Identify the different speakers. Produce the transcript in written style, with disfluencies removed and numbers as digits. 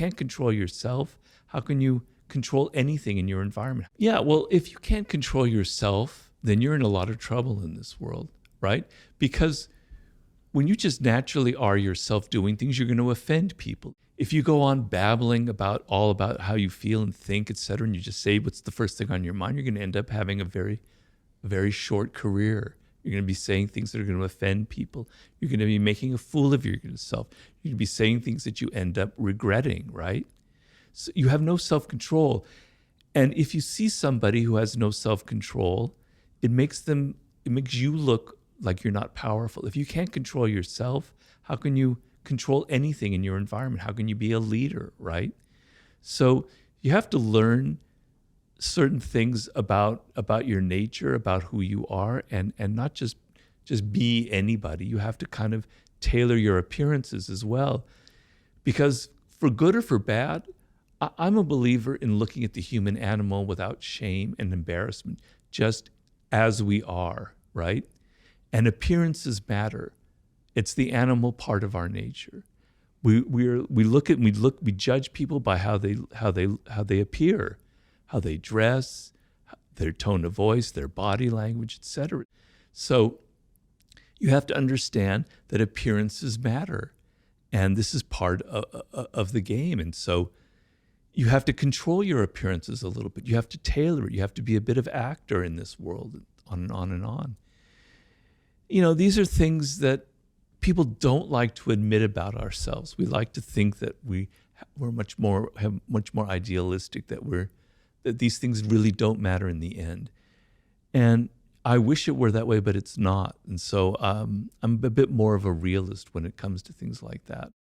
Speaker 1: can't control yourself, how can you control anything in your environment? Yeah, well, if you can't control yourself, then you're in a lot of trouble in this world, right? Because when you just naturally are yourself doing things, you're going to offend people. If you go on babbling about all about how you feel and think, et cetera, and you just say what's the first thing on your mind, you're going to end up having a very short career. You're going to be saying things that are going to offend people. You're going to be making a fool of yourself. You're going to be saying things that you end up regretting, right? So you have no self-control. And if you see somebody who has no self-control, it makes you look like you're not powerful. If you can't control yourself, how can you control anything in your environment? How can you be a leader, right? So you have to learn certain things about your nature, about who you are, and not just be anybody. You have to kind of tailor your appearances as well. Because for good or for bad, I'm a believer in looking at the human animal without shame and embarrassment, just as we are, right? And appearances matter. It's the animal part of our nature. We judge people by how they appear, how they dress, their tone of voice, their body language, etc. So you have to understand that appearances matter, and this is part of the game. And so you have to control your appearances a little bit. You have to tailor it. You have to be a bit of actor in this world, on and on and on. You know, these are things that people don't like to admit about ourselves. We like to think that we're much more idealistic, that these things really don't matter in the end. And I wish it were that way, but it's not. And so I'm a bit more of a realist when it comes to things like that.